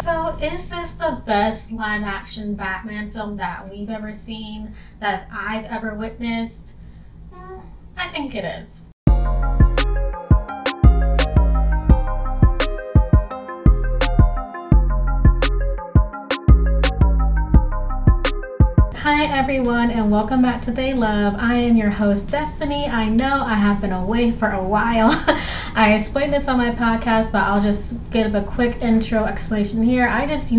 So, is this the best live action Batman film that we've ever seen, that I've ever witnessed? I think it is. Hi everyone, and welcome back to They Love. I am your host Destiny. I know I have been away for a while. I explained this on my podcast, but I'll just give a quick intro explanation here. I just,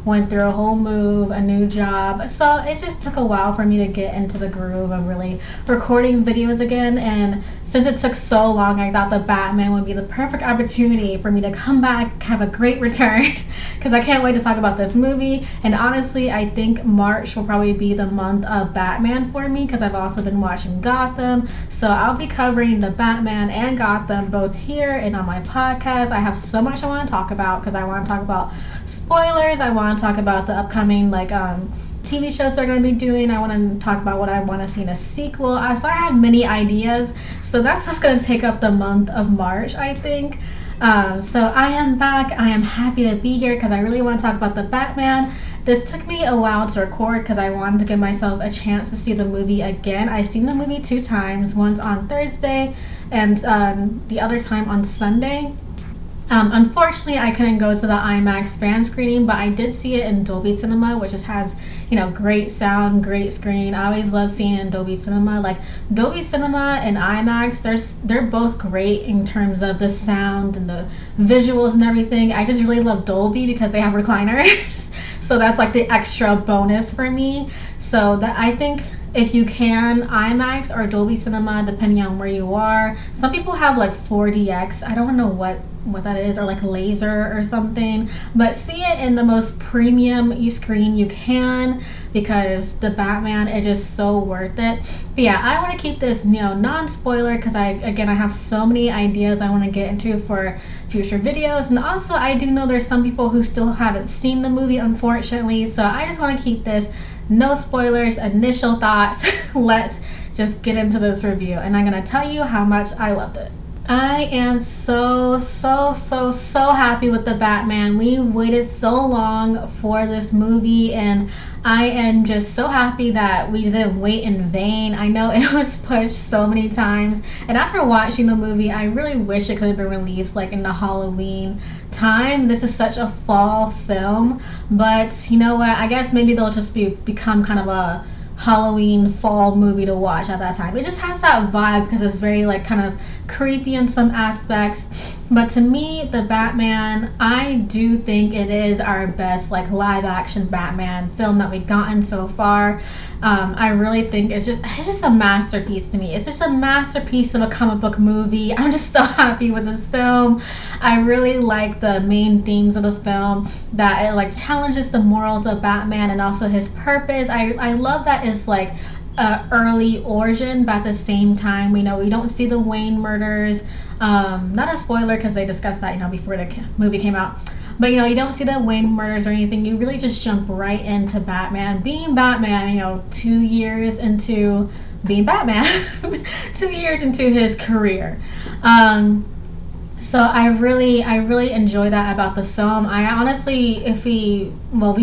went through a whole move, a new job, so it just took a while for me to get into the groove of really recording videos again. And since it took so long, I thought the Batman would be the perfect opportunity for me to come back, have a great return, because I can't wait to talk about this movie. And honestly, I think March will probably be the month of Batman for me, because I've also been watching Gotham. So I'll be covering the Batman and Gotham both here and on my podcast. I have so much I want to talk about, because I want to talk about spoilers. I want to talk about the upcoming TV shows they're going to be doing. I want to talk about what I want to see in a sequel. So I have many ideas. So that's what's going to take up the month of March, I think. So I am back. I am happy to be here because I really want to talk about the Batman. This took me a while to record because I wanted to give myself a chance to see the movie again. I've seen the movie 2 times, once on Thursday and the other time on Sunday. Unfortunately, I couldn't go to the IMAX fan screening, but I did see it in Dolby Cinema, which just has, great sound, great screen. I always love seeing it in Dolby Cinema. Like, Dolby Cinema and IMAX, they're both great in terms of the sound and the visuals and everything. I just really love Dolby because they have recliners. So that's like the extra bonus for me. So that I think if you can, IMAX or Dolby Cinema, depending on where you are. Some people have like 4DX. I don't know what that is, or like laser or something, but see it in the most premium screen you can, because the Batman is just so worth it. But yeah, I want to keep this non-spoiler because I have so many ideas I want to get into for future videos. And also I do know there's some people who still haven't seen the movie, unfortunately, so I just want to keep this no spoilers, initial thoughts. Let's just get into this review, and I'm gonna tell you how much I loved it. I am so happy with the Batman. We waited so long for this movie, and I am just so happy that we didn't wait in vain. I know it was pushed so many times, and after watching the movie, I really wish it could have been released like in the Halloween time. This is such a fall film, but you know what? I guess maybe they'll just become kind of a Halloween fall movie to watch at that time. It just has that vibe because it's very kind of creepy in some aspects. But to me, the Batman, I do think it is our best live action Batman film that we've gotten so far. I really think it's just a masterpiece to me. It's just a masterpiece of a comic book movie. I'm just so happy with this film. I really like the main themes of the film, that it challenges the morals of Batman and also his purpose. I love that it's early origin, but at the same time we don't see the Wayne murders. Not a spoiler because they discussed that before the movie came out. But you don't see the Wayne murders or anything. You really just jump right into Batman being Batman. 2 years into being Batman, 2 years into his career. So I really enjoy that about the film. I honestly, we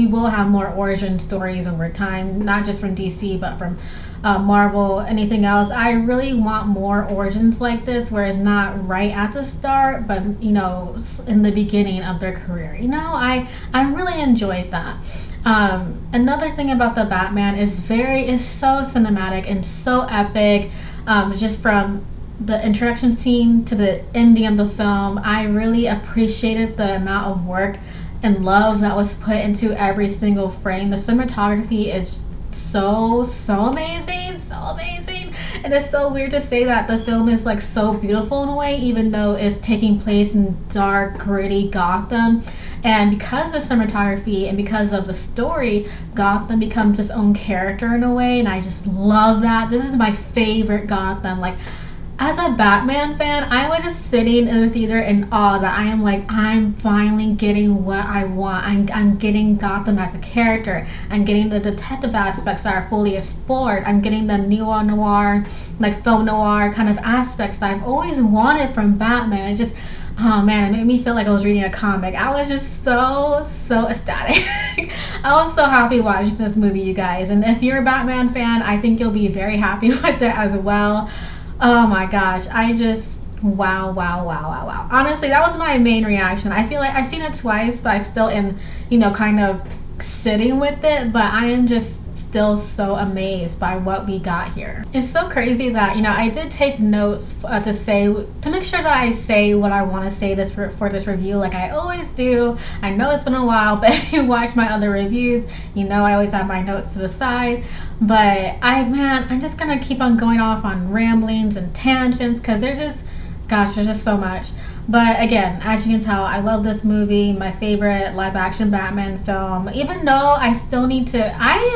will have more origin stories over time, not just from DC, but from Marvel, anything else. I really want more origins like this, where it's not right at the start, but in the beginning of their career. I really enjoyed that. Another thing about the Batman is so cinematic and so epic. Just from the introduction scene to the ending of the film, I really appreciated the amount of work and love that was put into every single frame. The cinematography is so amazing, and it's so weird to say that the film is so beautiful in a way, even though it's taking place in dark, gritty Gotham. And because of the cinematography and because of the story, Gotham becomes its own character in a way, and I just love that. This is my favorite Gotham. As a Batman fan, I was just sitting in the theater in awe that I'm finally getting what I want. I'm getting Gotham as a character. I'm getting the detective aspects that are fully explored. I'm getting the neo-noir, film noir kind of aspects that I've always wanted from Batman. Oh man, it made me feel like I was reading a comic. I was just so ecstatic. I was so happy watching this movie, you guys. And if you're a Batman fan, I think you'll be very happy with it as well. Oh my gosh, I just wow. Honestly, that was my main reaction. I feel like I've seen it twice, but I still am, kind of sitting with it, but I am just still so amazed by what we got here. It's so crazy that I did take notes to make sure that I say what I want to say for this review, like I always do. I know it's been a while, but if you watch my other reviews, I always have my notes to the side. But I'm just gonna keep on going off on ramblings and tangents because there's just so much. But again, as you can tell, I love this movie, my favorite live action Batman film, even though I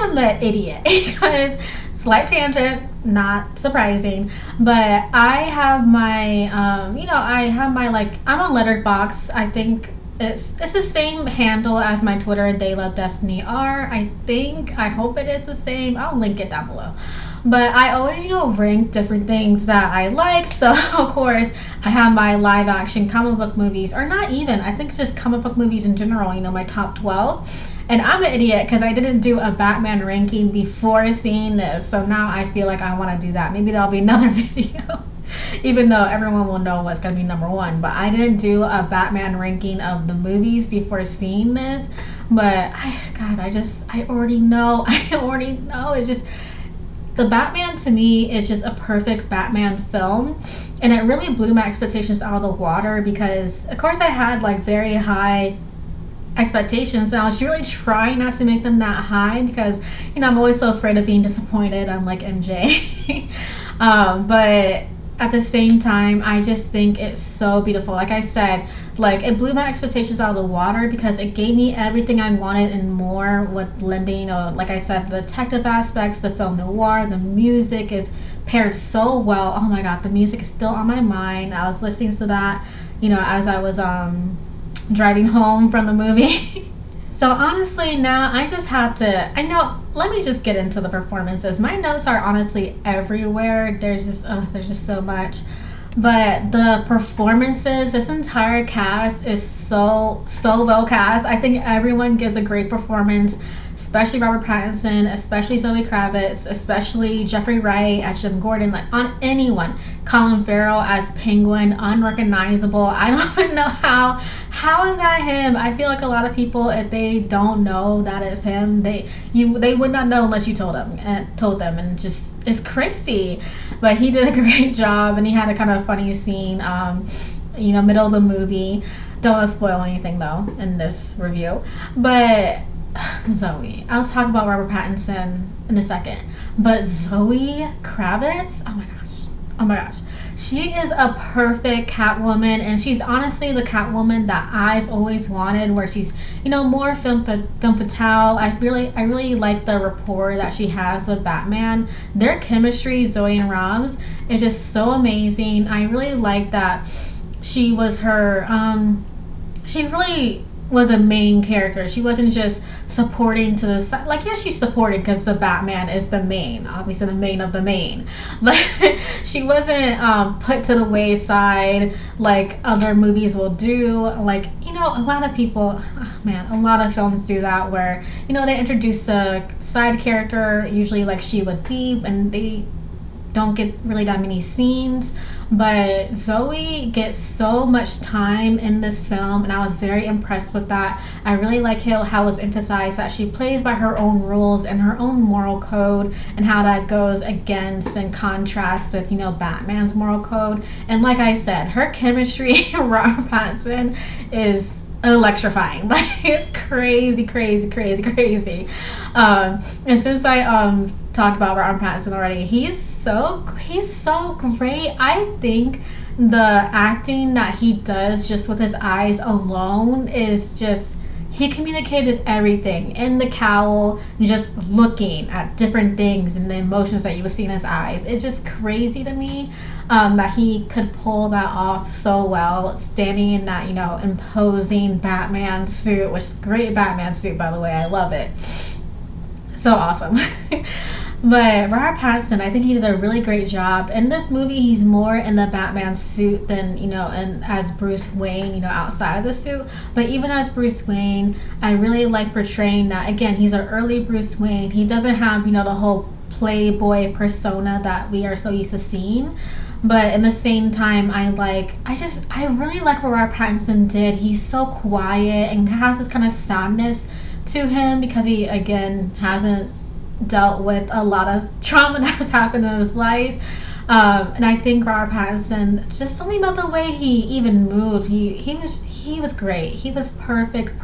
am an idiot because, slight tangent, not surprising, but I have my, I'm on Letterboxd. I think it's the same handle as my Twitter, They Love Destiny R, I hope it is the same. I'll link it down below. But I always, rank different things that I like. So, of course, I have my live action comic book movies, or not even, I think it's just comic book movies in general, my top 12. And I'm an idiot because I didn't do a Batman ranking before seeing this. So now I feel like I want to do that. Maybe that'll be another video. Even though everyone will know what's going to be number one. But I didn't do a Batman ranking of the movies before seeing this. But, I already know. It's just... The Batman, to me, is just a perfect Batman film, and it really blew my expectations out of the water because, of course, I had, very high expectations, and I was really trying not to make them that high because, I'm always so afraid of being disappointed, unlike MJ. But at the same time, I just think it's so beautiful. Like I said, it blew my expectations out of the water because it gave me everything I wanted and more with lending, like I said, the detective aspects, the film noir, the music is paired so well. Oh my god, the music is still on my mind. I was listening to that, as I was driving home from the movie. So honestly, now I just have to, let me just get into the performances. My notes are honestly everywhere. There's just so much. But the performances, this entire cast is so well cast. I think everyone gives a great performance, especially Robert Pattinson, especially Zoe Kravitz, especially Jeffrey Wright as Jim Gordon, on anyone. Colin Farrell as Penguin, unrecognizable. I don't even know how is that him? I feel like a lot of people, if they don't know that it's him, they would not know unless you told them, and just, it's crazy. But he did a great job, and he had a kind of funny scene, middle of the movie. Don't want to spoil anything though in this review, but Zoe. I'll talk about Robert Pattinson in a second, but Zoe Kravitz, oh my gosh, she is a perfect Catwoman, and she's honestly the Catwoman that I've always wanted, where she's more femme fatale. I really like the rapport that she has with Batman. Their chemistry, Zoe and Rams, is just so amazing. I really like that she was she really was a main character. She wasn't just supporting to the side. She's supporting because the Batman is the main, obviously the main of the main, but she wasn't put to the wayside like other movies will do. A lot of people, a lot of films do that, where they introduce a side character, usually like she would be, and they don't get really that many scenes. But Zoe gets so much time in this film, and I was very impressed with that. I really like how it was emphasized that she plays by her own rules and her own moral code, and how that goes against and contrasts with, Batman's moral code. And like I said, her chemistry, Robert Pattinson, is electrifying. It's crazy. And since I talked about Robert Pattinson already, he's so great. I think the acting that he does just with his eyes alone is just, he communicated everything in the cowl, just looking at different things and the emotions that you would see in his eyes. It's just crazy to me that he could pull that off so well, standing in that, imposing Batman suit, which is a great Batman suit, by the way. I love it. So awesome. But Robert Pattinson, I think he did a really great job. In this movie, he's more in the Batman suit than, and as Bruce Wayne, outside of the suit. But even as Bruce Wayne, I really like portraying that, again, he's an early Bruce Wayne. He doesn't have, the whole playboy persona that we are so used to seeing. But in the same time, I really like what Robert Pattinson did. He's so quiet and has this kind of sadness to him because he, again, hasn't dealt with a lot of trauma that has happened in his life. And I think Robert Pattinson, just something about the way he even moved, he was great. He was perfect.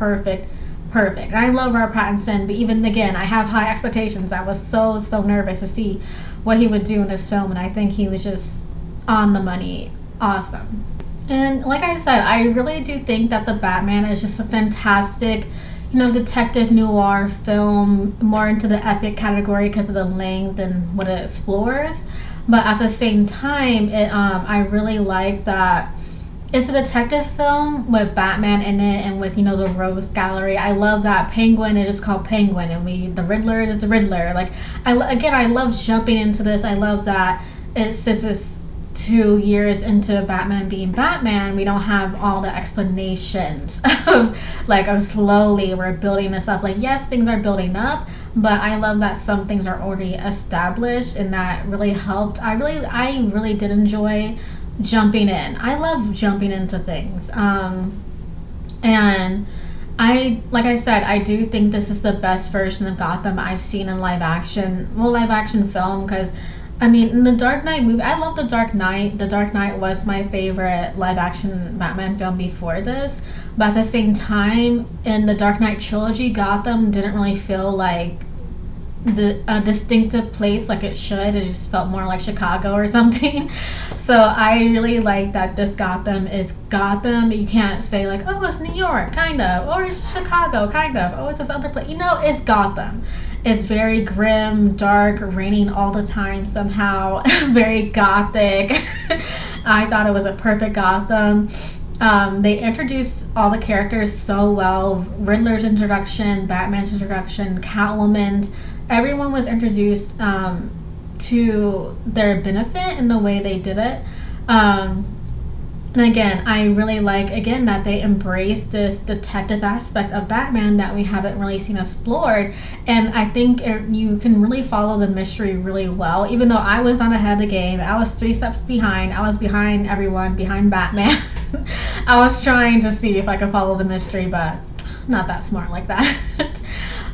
And I love Robert Pattinson, but even again, I have high expectations. I was so nervous to see what he would do in this film, and I think he was just on the money, awesome. And like I said, I really do think that The Batman is just a fantastic, detective noir film, more into the epic category because of the length and what it explores. But at the same time, I really like that it's a detective film with Batman in it and with, the Rogues Gallery. I love that Penguin is just called Penguin and the Riddler is the Riddler. Like, I love jumping into this. I love that since it's 2 years into Batman being Batman, we don't have all the explanations of slowly we're building this up. Like, yes, things are building up, but I love that some things are already established, and that really helped. I really did enjoy jumping in. I love jumping into things. And like I said, I do think this is the best version of Gotham I've seen in live action film, because in the Dark Knight movie, I love The Dark Knight. The Dark Knight was my favorite live-action Batman film before this. But at the same time, in the Dark Knight trilogy, Gotham didn't really feel like a distinctive place like it should. It just felt more like Chicago or something. So I really like that this Gotham is Gotham. You can't say oh, it's New York, kind of, or it's Chicago, kind of, oh, it's this other place. It's Gotham. It's very grim, dark, raining all the time somehow, very gothic. I thought it was a perfect Gotham. They introduced all the characters so well. Riddler's introduction, Batman's introduction, Catwoman's. Everyone was introduced to their benefit in the way they did it. And again, I really like, that they embrace this detective aspect of Batman that we haven't really seen explored. And I think you can really follow the mystery really well. Even though I was not ahead of the game, I was 3 steps behind. I was behind everyone, behind Batman. I was trying to see if I could follow the mystery, but not that smart like that.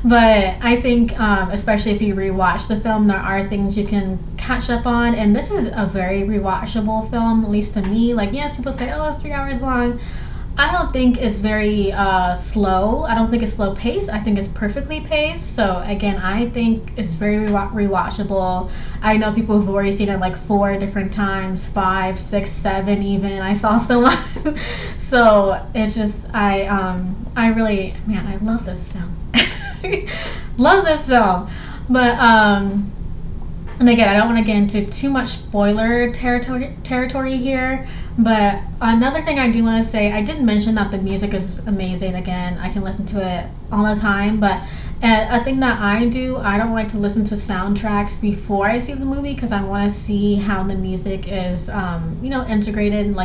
But I think, especially if you rewatch the film, there are things you can catch up on. And this is a very rewatchable film, at least to me. Yes, people say, oh, it's 3 hours long. I don't think it's very slow. I don't think it's slow paced. I think it's perfectly paced. So again, I think it's very rewatchable. I know people who've already seen it 4 different times, 5, 6, 7 even. I saw someone. So it's just, I really, man, I love this film. Love this film. But and again, I don't want to get into too much spoiler territory here, but another thing I do want to say, I did mention that the music is amazing. Again, I can listen to it all the time, but a thing that I do, I don't like to listen to soundtracks before I see the movie, because I want to see how the music is integrated, and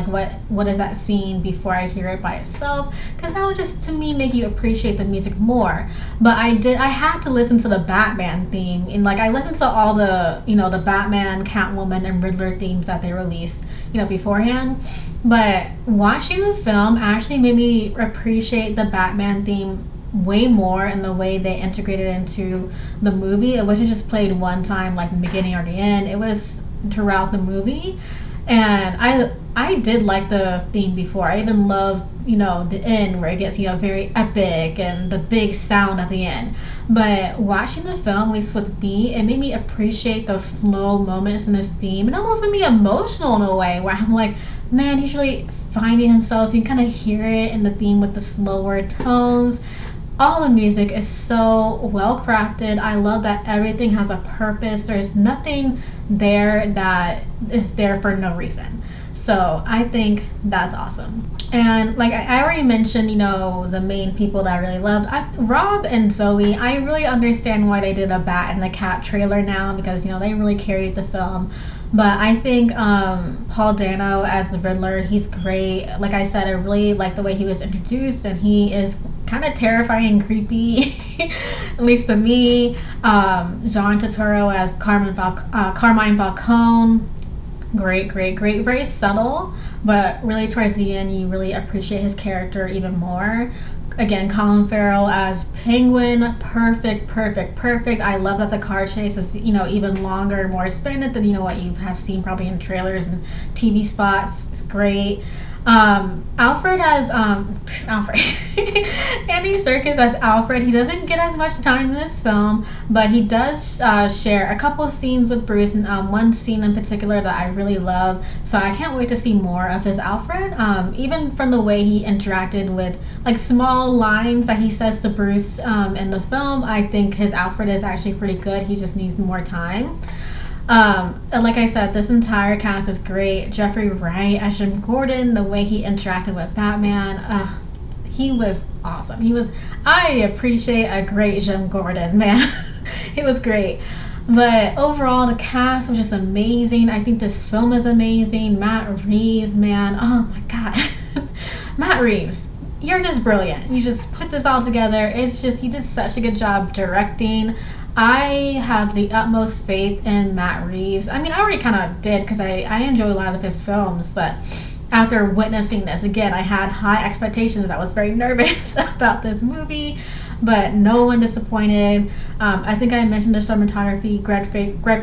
what is that scene before I hear it by itself, because that would just, to me, make you appreciate the music more. But I had to listen to the Batman theme, and I listened to all the the Batman, Catwoman, and Riddler themes that they released beforehand. But watching the film actually made me appreciate the Batman theme way more in the way they integrated into the movie. It wasn't just played one time, the beginning or the end. It was throughout the movie. And I did like the theme before. I even loved, the end where it gets, very epic and the big sound at the end. But watching the film, at least with me, it made me appreciate those slow moments in this theme. It almost made me emotional in a way where I'm like, man, he's really finding himself. You can kind of hear it in the theme with the slower tones. All the music is so well crafted. I love that everything has a purpose. There's nothing there that is there for no reason. So I think that's awesome. And like I already mentioned, the main people that I really loved. Rob and Zoe, I really understand why they did a Bat and the Cat trailer now, because, they really carried the film. But I think Paul Dano as the Riddler, he's great. Like I said, I really like the way he was introduced, and he is kind of terrifying and creepy, at least to me. John Turturro as Carmine Falcone, great. Very subtle, but really towards the end, you really appreciate his character even more. Again, Colin Farrell as Penguin, perfect. I love that the car chase is, even longer, more expanded than, what you have seen probably in trailers and TV spots. It's great. Alfred as Alfred Andy Serkis as Alfred. He doesn't get as much time in this film, but he does share a couple of scenes with Bruce, and one scene in particular that I really love, so I can't wait to see more of his Alfred. Even from the way he interacted with like small lines that he says to Bruce in the film, I think his Alfred is actually pretty good. He just needs more time. Like I said, this entire cast is great. Jeffrey Wright as Jim Gordon, the way he interacted with Batman, he was awesome. I appreciate a great Jim Gordon, man. It was great. But overall, the cast was just amazing. I think this film is amazing. Matt Reeves, man, oh my god. Matt Reeves, you're just brilliant. You just put this all together. It's just, you did such a good job directing. I have the utmost faith in Matt Reeves. I mean, I already kind of did, because I enjoy a lot of his films, but after witnessing this again, I had high expectations. I was very nervous about this movie, but no one disappointed. I think I mentioned the cinematography, Greg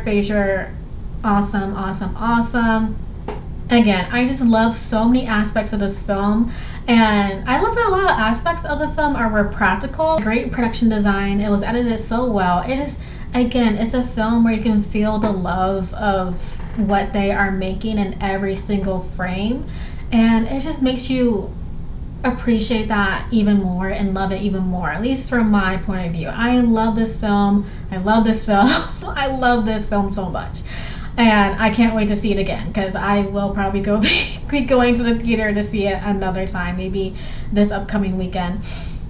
Fraser, awesome. Again, I just love so many aspects of this film, and I love that a lot of aspects of the film were practical. Great production design. It was edited so well. It just, again, it's a film where you can feel the love of what they are making in every single frame, and it just makes you appreciate that even more and love it even more, at least from my point of view. I love this film. I love this film so much. And I can't wait to see it again, because I will probably be going to the theater to see it another time, maybe this upcoming weekend.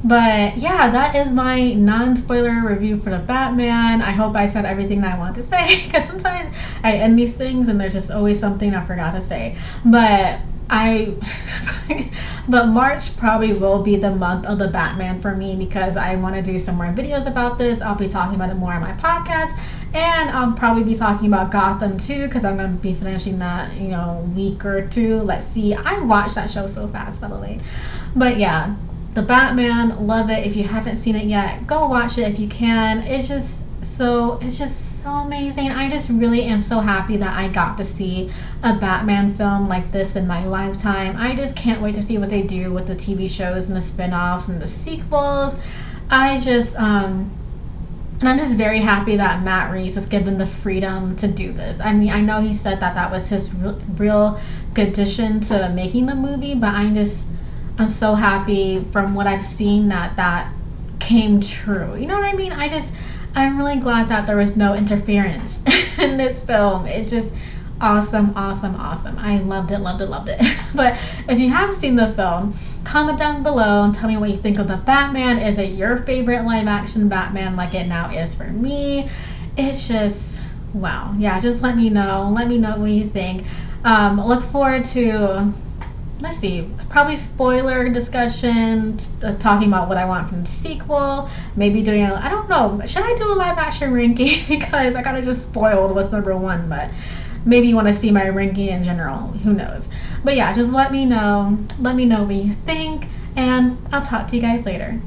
But yeah, that is my non-spoiler review for the Batman. I hope I said everything that I want to say, because sometimes I end these things and there's just always something I forgot to say. But but March probably will be the month of the Batman for me, because I want to do some more videos about this. I'll be talking about it more on my podcast, and I'll probably be talking about Gotham too, because I'm going to be finishing that, week or two. Let's see. I watched that show so fast, by the way. But yeah, the Batman, love it. If you haven't seen it yet, go watch it if you can. It's just so amazing. I just really am so happy that I got to see a Batman film like this in my lifetime. I just can't wait to see what they do with the TV shows and the spin-offs and the sequels. And I'm just very happy that Matt Reeves is given the freedom to do this. I mean, I know he said that was his real good addition to making the movie, but I'm so happy from what I've seen that came true. You know what I mean? I'm really glad that there was no interference in this film. It's just awesome. I loved it. But if you have seen the film, comment down below and tell me what you think of the Batman. Is it your favorite live action Batman like it now is for me? It's just, wow. Yeah, just let me know. Let me know what you think. Look forward to, let's see, probably spoiler discussion, talking about what I want from the sequel, maybe doing I don't know, should I do a live action ranking? Because I kind of just spoiled what's number one, but maybe you want to see my ranking in general, who knows. But yeah, just let me know what you think, and I'll talk to you guys later.